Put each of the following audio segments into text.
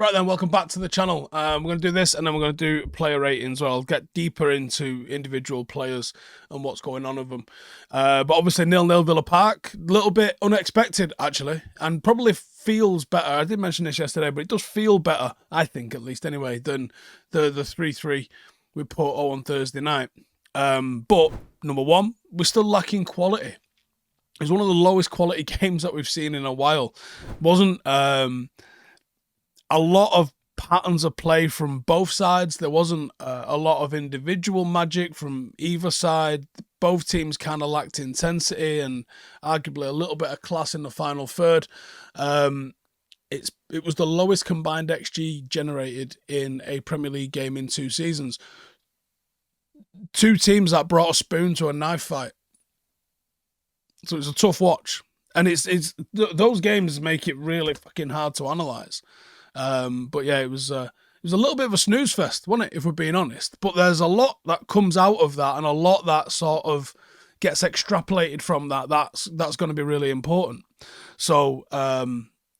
Right then, welcome back to the channel. We're going to do this and then we're going to do player ratings where I'll get deeper into individual players and what's going on with them. But obviously 0-0 Villa Park, a little bit unexpected actually, and probably feels better. I did mention this yesterday, but it does feel better, I think at least anyway, than the 3-3 we put on Thursday night. But number one, we're still lacking quality. It was one of the lowest quality games that we've seen in a while. Wasn't a lot of patterns of play from both sides. There wasn't a lot of individual magic from either side. Both teams kind of lacked intensity and arguably a little bit of class in the final third. It was the lowest combined XG generated in a Premier League game in 2 seasons. 2 teams that brought a spoon to a knife fight. So it's a tough watch. And those games make it really fucking hard to analyse. But yeah, it was a little bit of a snooze fest, wasn't it, if we're being honest? But there's a lot that comes out of that and a lot that sort of gets extrapolated from that. That's going to be really important. So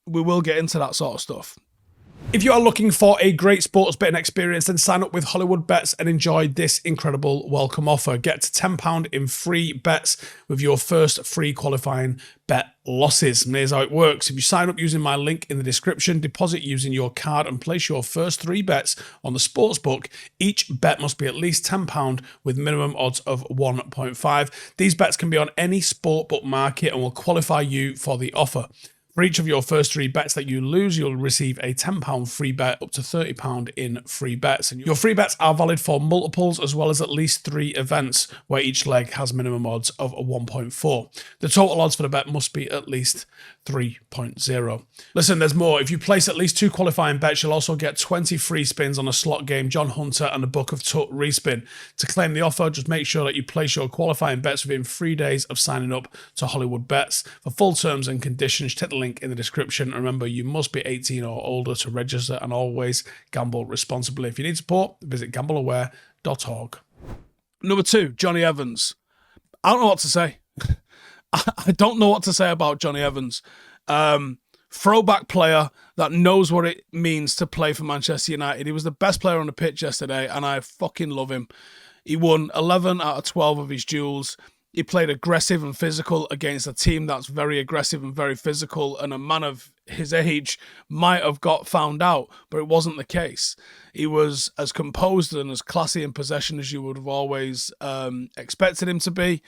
we will get into that sort of stuff. If you are looking for a great sports betting experience, then sign up with Hollywoodbets and enjoy this incredible welcome offer. Get to £10 in free bets with your first free qualifying bet losses. And here's how it works. If you sign up using my link in the description, deposit using your card and place your first 3 bets on the sportsbook, each bet must be at least £10 with minimum odds of 1.5. These bets can be on any sportbook market and will qualify you for the offer. For each of your first 3 bets that you lose, you'll receive a £10 free bet up to £30 in free bets. And your free bets are valid for multiples as well as at least 3 events where each leg has minimum odds of 1.4. The total odds for the bet must be at least 3.0. Listen, there's more. If you place at least 2 qualifying bets, you'll also get 20 free spins on a slot game, John Hunter and a Book of Tut respin. To claim the offer, just make sure that you place your qualifying bets within 3 days of signing up to Hollywoodbets. For full terms and conditions, check the link in the description. Remember, you must be 18 or older to register, and always gamble responsibly. If you need support, visit gambleaware.org. Number 2, Jonny Evans. I don't know what to say. I don't know what to say about Jonny Evans. Throwback player that knows what it means to play for Manchester United. He was the best player on the pitch yesterday, and I fucking love him. He won 11 out of 12 of his duels. He played aggressive and physical against a team that's very aggressive and very physical, and a man of his age might have got found out, but it wasn't the case. He was as composed and as classy in possession as you would have always expected him to be.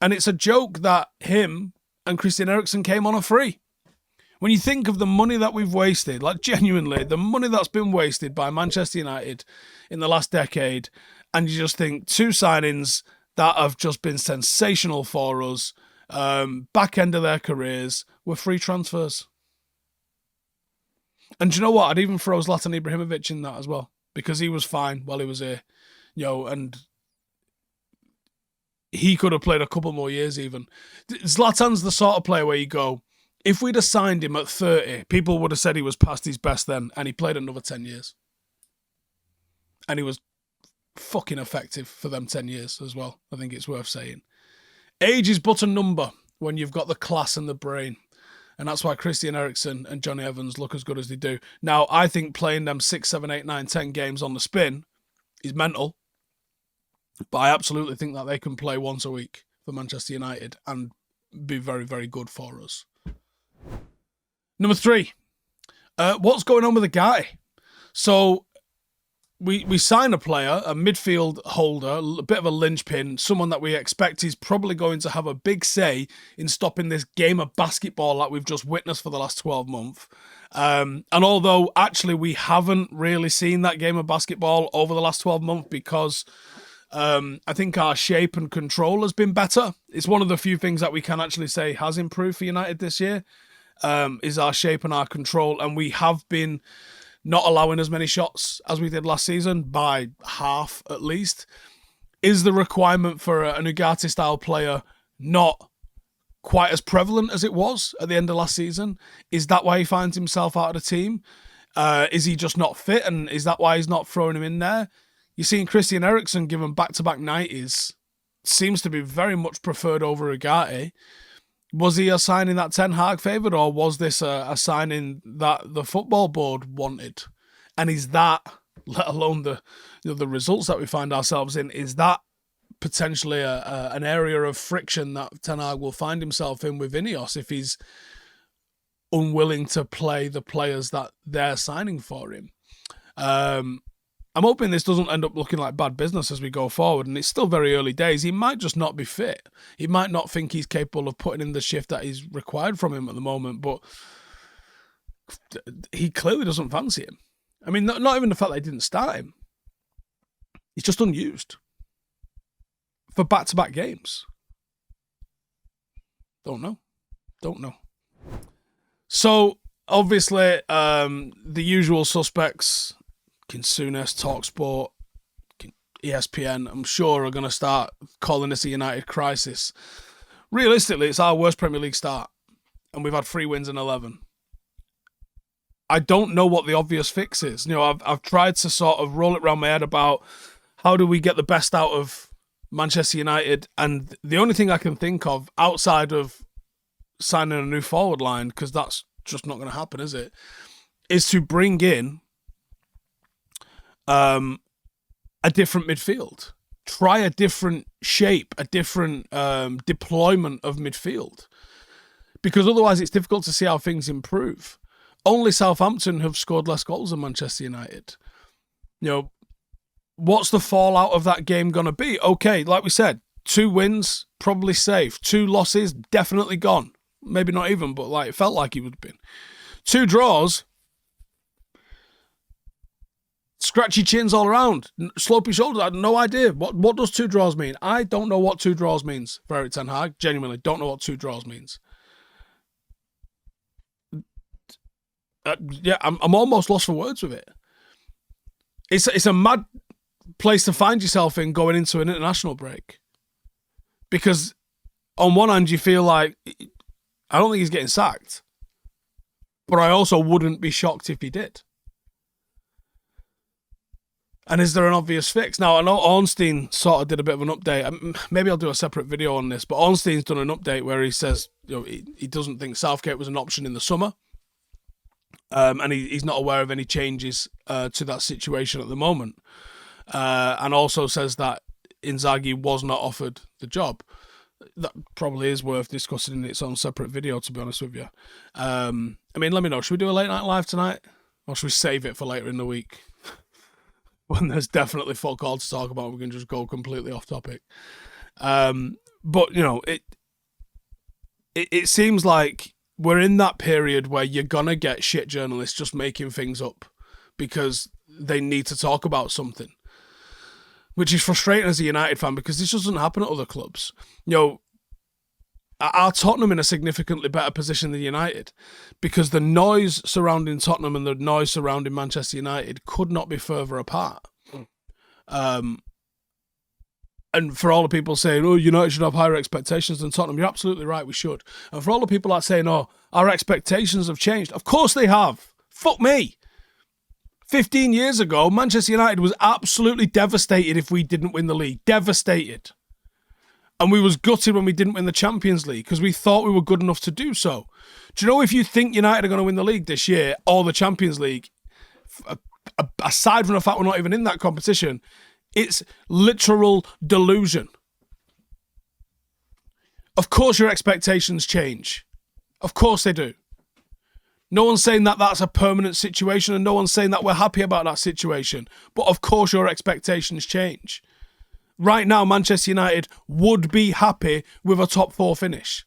And it's a joke that him and Christian Eriksen came on a free. When you think of the money that we've wasted, like genuinely, the money that's been wasted by Manchester United in the last decade, and you just think 2 signings that have just been sensational for us, back end of their careers, were free transfers. And do you know what? I'd even throw Zlatan Ibrahimovic in that as well, because he was fine while he was here. And he could have played a couple more years even. Zlatan's the sort of player where you go, if we'd have signed him at 30, people would have said he was past his best then, and he played another 10 years. And he was fucking effective for them 10 years as well. I think it's worth saying. Age is but a number when you've got the class and the brain. And that's why Christian Eriksen and Jonny Evans look as good as they do. Now, I think playing them 6, 7, 8, 9, 10 games on the spin is mental. But I absolutely think that they can play once a week for Manchester United and be very, very good for us. Number 3, what's going on with the guy? So we sign a player, a midfield holder, a bit of a linchpin, someone that we expect is probably going to have a big say in stopping this game of basketball that we've just witnessed for the last 12 months. And although actually we haven't really seen that game of basketball over the last 12 months because I think our shape and control has been better. It's one of the few things that we can actually say has improved for United this year, is our shape and our control. And we have been not allowing as many shots as we did last season, by half at least. Is the requirement for an Ugarte-style player not quite as prevalent as it was at the end of last season? Is that why he finds himself out of the team? Is he just not fit, and is that why he's not throwing him in there? You're seeing Christian Eriksen given back-to-back 90s. Seems to be very much preferred over Ugarte. Was he a signing that Ten Hag favoured, or was this a signing that the football board wanted? And is that, let alone the results that we find ourselves in, is that potentially an area of friction that Ten Hag will find himself in with Ineos if he's unwilling to play the players that they're signing for him? I'm hoping this doesn't end up looking like bad business as we go forward, and it's still very early days. He might just not be fit. He might not think he's capable of putting in the shift that is required from him at the moment, but he clearly doesn't fancy him. I mean, not even the fact that he didn't start him. He's just unused for back-to-back games. Don't know. So, obviously, the usual suspects, Kinsunes, TalkSport, ESPN, I'm sure are going to start calling this a United crisis. Realistically, it's our worst Premier League start, and we've had 3 wins in 11. I don't know what the obvious fix is. I've tried to sort of roll it around my head about how do we get the best out of Manchester United, and the only thing I can think of outside of signing a new forward line, because that's just not going to happen, is it? Is to bring in a different midfield. Try a different shape, a different deployment of midfield. Because otherwise it's difficult to see how things improve. Only Southampton have scored less goals than Manchester United. What's the fallout of that game going to be? Okay, like we said, 2 wins, probably safe. 2 losses, definitely gone. Maybe not even, but it felt like it would have been. 2 draws, scratchy chins all around, slopey shoulders. I had no idea. What does 2 draws mean? I don't know what 2 draws means for Erik Ten Hag. Genuinely, don't know what 2 draws means. I'm almost lost for words with it. It's a mad place to find yourself in going into an international break. Because on one hand, you feel like, I don't think he's getting sacked. But I also wouldn't be shocked if he did. And is there an obvious fix? Now, I know Ornstein sort of did a bit of an update. Maybe I'll do a separate video on this. But Ornstein's done an update where he says he doesn't think Southgate was an option in the summer. And he's not aware of any changes to that situation at the moment. And also says that Inzaghi was not offered the job. That probably is worth discussing in its own separate video, to be honest with you. Let me know. Should we do a late night live tonight? Or should we save it for later in the week? When there's definitely fuck all to talk about, we can just go completely off topic. But, it seems like we're in that period where you're going to get shit journalists just making things up because they need to talk about something. Which is frustrating as a United fan because this doesn't happen at other clubs. Are Tottenham in a significantly better position than United? Because the noise surrounding Tottenham and the noise surrounding Manchester United could not be further apart. And for all the people saying, United should have higher expectations than Tottenham, you're absolutely right, we should. And for all the people that are saying, our expectations have changed, of course they have. Fuck me. 15 years ago, Manchester United was absolutely devastated if we didn't win the league. Devastated. And we was gutted when we didn't win the Champions League because we thought we were good enough to do so. Do you know if you think United are going to win the league this year or the Champions League, aside from the fact we're not even in that competition, it's literal delusion. Of course your expectations change. Of course they do. No one's saying that that's a permanent situation and no one's saying that we're happy about that situation. But of course your expectations change. Right now, Manchester United would be happy with a top 4 finish.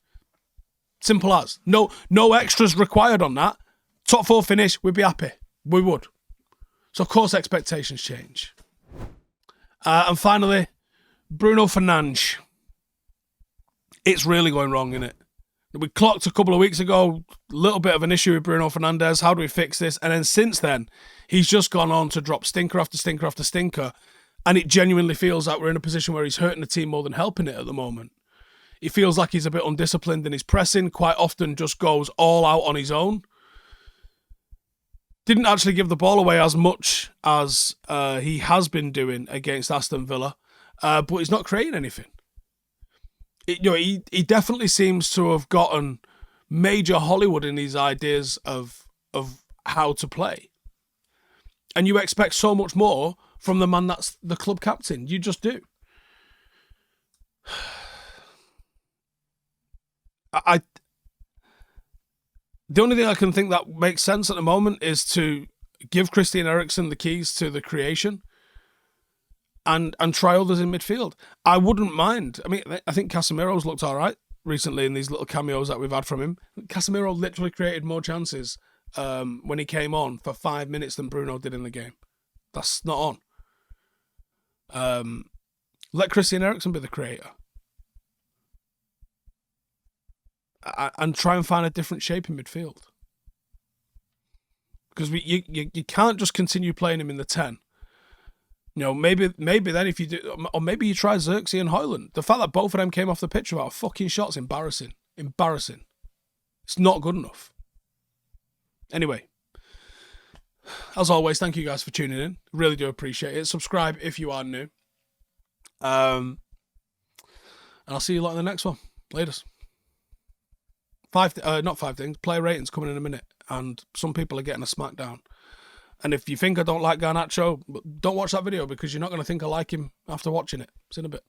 Simple as. No extras required on that. Top 4 finish, we'd be happy. We would. So of course expectations change. And finally, Bruno Fernandes. It's really going wrong, isn't it? We clocked a couple of weeks ago, a little bit of an issue with Bruno Fernandes. How do we fix this? And then since then, he's just gone on to drop stinker after stinker after stinker. And it genuinely feels like we're in a position where he's hurting the team more than helping it at the moment. He feels like he's a bit undisciplined in his pressing, quite often just goes all out on his own. Didn't actually give the ball away as much as he has been doing against Aston Villa, but he's not creating anything. he definitely seems to have gotten major Hollywood in his ideas of how to play. And you expect so much more from the man that's the club captain. You just do. The only thing I can think that makes sense at the moment is to give Christian Eriksen the keys to the creation and try others in midfield. I wouldn't mind. I mean, I think Casemiro's looked all right recently in these little cameos that we've had from him. Casemiro literally created more chances when he came on for 5 minutes than Bruno did in the game. That's not on. Let Christian Eriksen be the creator. And try and find a different shape in midfield. Because you can't just continue playing him in the 10. You know, maybe then if you do, or maybe you try Xerxes and Højlund. The fact that both of them came off the pitch without a fucking shot's embarrassing. Embarrassing. It's not good enough. Anyway, as always, thank you guys for tuning in. Really do appreciate it. Subscribe if you are new. And I'll see you lot in the next one. Laters. Not 5 things. Player ratings coming in a minute, and some people are getting a smackdown. And if you think I don't like Garnacho, don't watch that video because you're not going to think I like him after watching it. See you in a bit.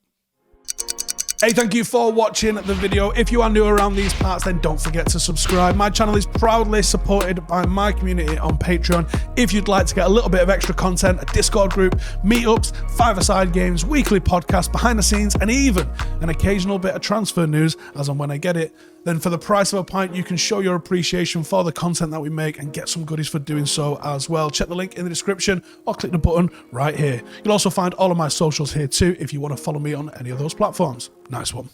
Hey, thank you for watching the video. If you are new around these parts, then don't forget to subscribe. My channel is proudly supported by my community on Patreon. If you'd like to get a little bit of extra content, a Discord group, meetups, five-a-side games, weekly podcasts, behind the scenes, and even an occasional bit of transfer news as and when I get it, then for the price of a pint, you can show your appreciation for the content that we make and get some goodies for doing so as well. Check the link in the description or click the button right here. You'll also find all of my socials here too if you want to follow me on any of those platforms. Nice one.